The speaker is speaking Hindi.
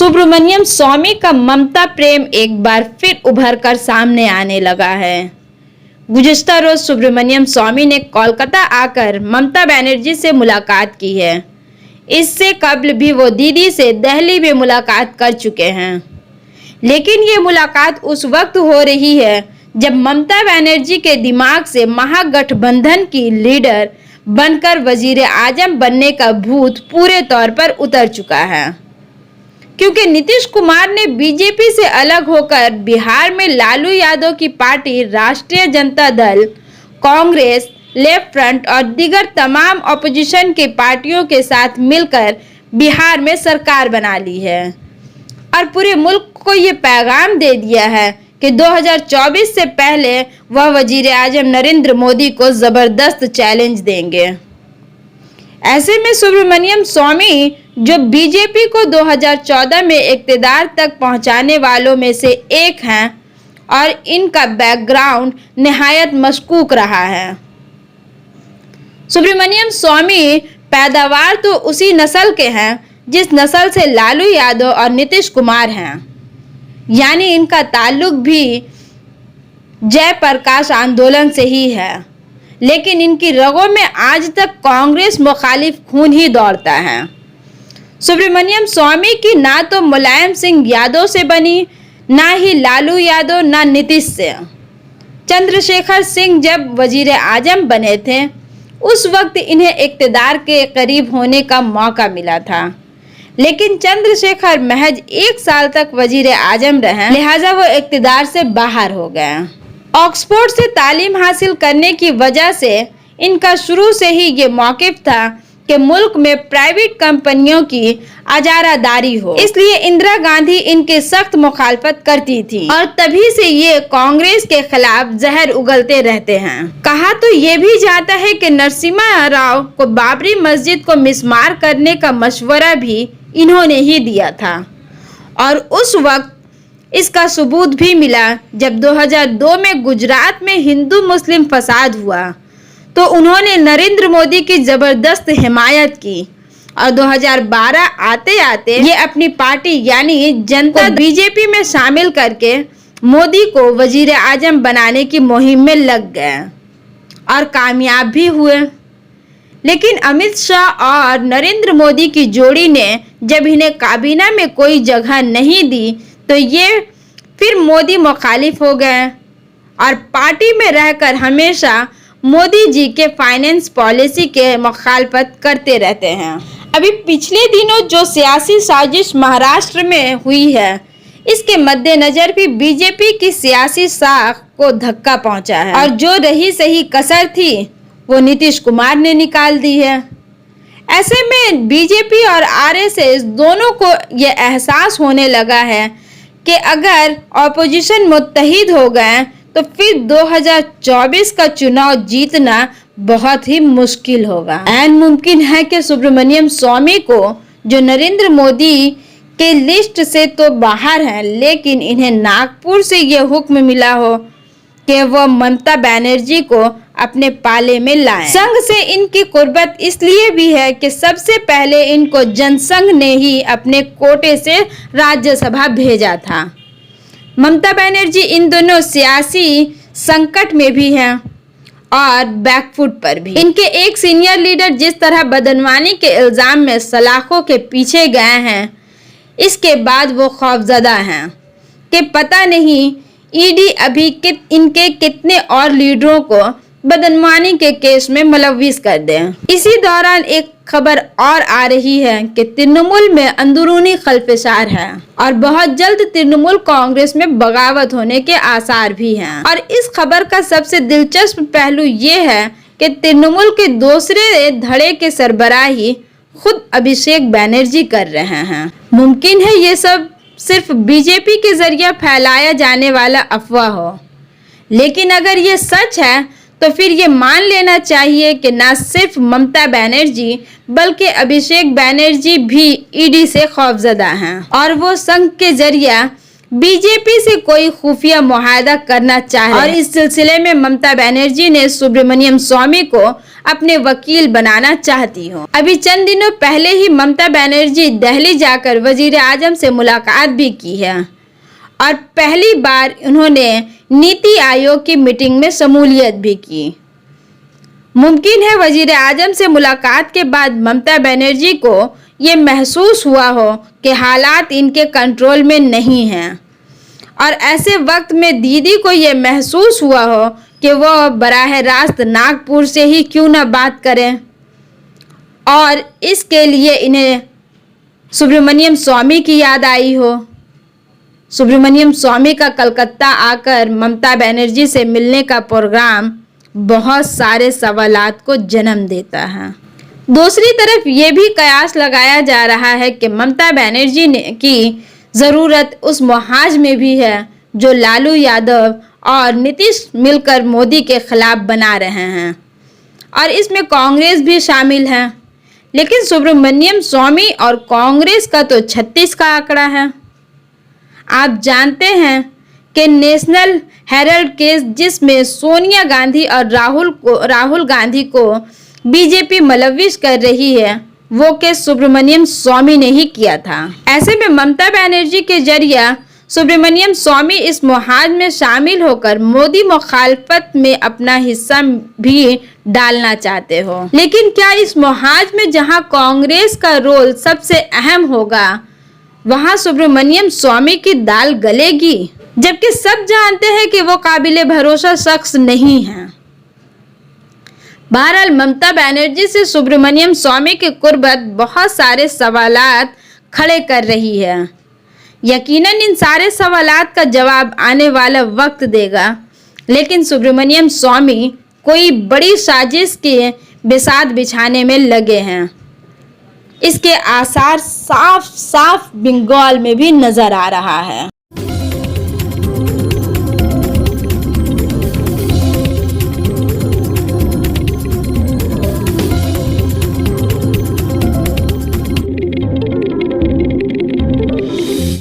सुब्रमण्यम स्वामी का ममता प्रेम एक बार फिर उभर कर सामने आने लगा है। गुज़िश्ता रोज सुब्रमण्यम स्वामी ने कोलकाता आकर ममता बनर्जी से मुलाकात की है। इससे कबल भी वो दीदी से दिल्ली में मुलाकात कर चुके हैं, लेकिन ये मुलाकात उस वक्त हो रही है जब ममता बनर्जी के दिमाग से महागठबंधन की लीडर बनकर वजीर आजम बनने का भूत पूरे तौर पर उतर चुका है, क्योंकि नीतीश कुमार ने बीजेपी से अलग होकर बिहार में लालू यादव की पार्टी राष्ट्रीय जनता दल, कांग्रेस, लेफ्ट फ्रंट और दीगर तमाम अपोजिशन की पार्टियों के साथ मिलकर बिहार में सरकार बना ली है और पूरे मुल्क को ये पैगाम दे दिया है कि 2024 से पहले वह वजीर आजम नरेंद्र मोदी को जबरदस्त चैलेंज देंगे। ऐसे में सुब्रमण्यम स्वामी, जो बीजेपी को 2014 में इक़्तिदार तक पहुंचाने वालों में से एक हैं और इनका बैकग्राउंड निहायत मशकूक रहा है। सुब्रमण्यम स्वामी पैदावार तो उसी नस्ल के हैं जिस नस्ल से लालू यादव और नीतीश कुमार हैं, यानी इनका ताल्लुक भी जयप्रकाश आंदोलन से ही है, लेकिन इनकी रगों में आज तक कांग्रेस मुखालिफ खून ही दौड़ता है। सुब्रमण्यम स्वामी की ना तो मुलायम सिंह यादव से बनी, ना ही लालू यादव, ना नीतीश से। चंद्रशेखर सिंह जब वजीर आजम बने थे, उस वक्त इन्हें इक़्तिदार के करीब होने का मौका मिला था, लेकिन चंद्रशेखर महज 1 साल तक वजीर आजम रहे, लिहाजा वो इक़्तिदार से बाहर हो गए। ऑक्सफोर्ड से तालीम हासिल करने की वजह से इनका शुरू से ही ये मौक़िफ़ था कि मुल्क में प्राइवेट कंपनियों की इजारादारी हो, इसलिए इंदिरा गांधी इनकी सख्त मुखालफत करती थी और तभी से ये कांग्रेस के खिलाफ जहर उगलते रहते हैं। कहा तो ये भी जाता है कि नरसिम्हा राव को बाबरी मस्जिद को मिसमार करने का मशवरा भी इन्होंने ही दिया था और उस वक्त इसका सबूत भी मिला जब 2002 में गुजरात में हिंदू मुस्लिम फसाद हुआ तो उन्होंने नरेंद्र मोदी की ज़बरदस्त हिमायत की और 2012 आते आते ये अपनी पार्टी यानी जनता बीजेपी में शामिल करके मोदी को वजीर आजम बनाने की मुहिम में लग गए और कामयाब भी हुए। लेकिन अमित शाह और नरेंद्र मोदी की जोड़ी ने जब इन्हें काबीना में कोई जगह नहीं दी तो ये फिर मोदी मुखालिफ हो गए और पार्टी में रहकर हमेशा मोदी जी के फाइनेंस पॉलिसी के मुखालफत करते रहते हैं। अभी पिछले दिनों जो सियासी साजिश महाराष्ट्र में हुई है, इसके मद्देनजर भी बीजेपी की सियासी साख को धक्का पहुंचा है और जो रही सही कसर थी वो नीतीश कुमार ने निकाल दी है। ऐसे में बीजेपी और आरएसएस दोनों को ये एहसास होने लगा है कि अगर ऑपोजिशन मुत्तहिद हो गए तो फिर 2024 का चुनाव जीतना बहुत ही मुश्किल होगा। ऐन मुमकिन है कि सुब्रमण्यम स्वामी को, जो नरेंद्र मोदी के लिस्ट से तो बाहर हैं, लेकिन इन्हें नागपुर से ये हुक्म मिला हो कि वह ममता बनर्जी को अपने पाले में लाएं। संघ से इनकी कुर्बत इसलिए भी है कि सबसे पहले इनको जनसंघ ने ही अपने कोटे से राज्यसभा भेजा था। ममता बनर्जी इन दोनों सियासी संकट में भी हैं और बैकफुट पर भी। इनके एक सीनियर लीडर जिस तरह बदनवानी के इल्जाम में सलाखों के पीछे गए हैं, इसके बाद वो खौफजदा हैं कि पता नहीं ईडी अभी इनके कितने और लीडरों को बदनवानी के केस में मुलव्विस कर दें। इसी दौरान एक खबर और आ रही है कि तृणमूल में अंदरूनी खलफशार है और बहुत जल्द तृणमूल कांग्रेस में बगावत होने के आसार भी हैं। और इस खबर का सबसे दिलचस्प पहलू ये है कि तृणमूल के दूसरे धड़े के सरबराही खुद अभिषेक बनर्जी कर रहे हैं। मुमकिन है ये सब सिर्फ बीजेपी के जरिए फैलाया जाने वाला अफवाह हो, लेकिन अगर ये सच है तो फिर ये मान लेना चाहिए कि न सिर्फ ममता बनर्जी बल्कि अभिषेक बनर्जी भी ईडी से खौफजदा हैं और वो संघ के जरिए बीजेपी से कोई खुफिया मुआहदा करना चाहे और इस सिलसिले में ममता बनर्जी ने सुब्रमण्यम स्वामी को अपने वकील बनाना चाहती हो। अभी चंद दिनों पहले ही ममता बनर्जी दिल्ली जाकर वजीर आजम से मुलाकात भी की है और पहली बार उन्होंने नीति आयोग की मीटिंग में शमूलियत भी की। मुमकिन है वजीर आजम से मुलाकात के बाद ममता बनर्जी को ये महसूस हुआ हो कि हालात इनके कंट्रोल में नहीं हैं और ऐसे वक्त में दीदी को ये महसूस हुआ हो कि वो बराह रास्त नागपुर से ही क्यों ना बात करें और इसके लिए इन्हें सुब्रमण्यम स्वामी की याद आई हो। सुब्रमण्यम स्वामी का कलकत्ता आकर ममता बनर्जी से मिलने का प्रोग्राम बहुत सारे सवालात को जन्म देता है। दूसरी तरफ ये भी कयास लगाया जा रहा है कि ममता बनर्जी ने की ज़रूरत उस मुहाज में भी है जो लालू यादव और नीतीश मिलकर मोदी के खिलाफ बना रहे हैं और इसमें कांग्रेस भी शामिल है। लेकिन सुब्रमण्यम स्वामी और कांग्रेस का तो 36 का आंकड़ा है। आप जानते हैं कि नेशनल हेराल्ड केस जिसमें सोनिया गांधी और राहुल गांधी को बीजेपी मुलविस कर रही है, वो केस सुब्रमण्यम स्वामी ने ही किया था। ऐसे में ममता बनर्जी के जरिए सुब्रमण्यम स्वामी इस मुहाज में शामिल होकर मोदी मुखालफत में अपना हिस्सा भी डालना चाहते हो। लेकिन क्या इस मुहाज में जहां कांग्रेस का रोल सबसे अहम होगा, वहां सुब्रमण्यम स्वामी की दाल गलेगी? जबकि सब जानते हैं कि वो काबिले भरोसा शख्स नहीं है। बहरहाल ममता बनर्जी से सुब्रमण्यम स्वामी की कुर्बत बहुत सारे सवालात खड़े कर रही है। यकीनन इन सारे सवालात का जवाब आने वाला वक्त देगा, लेकिन सुब्रमण्यम स्वामी कोई बड़ी साजिश के बिसात बिछाने में लगे हैं। इसके आसार साफ साफ बंगाल में भी नजर आ रहा है।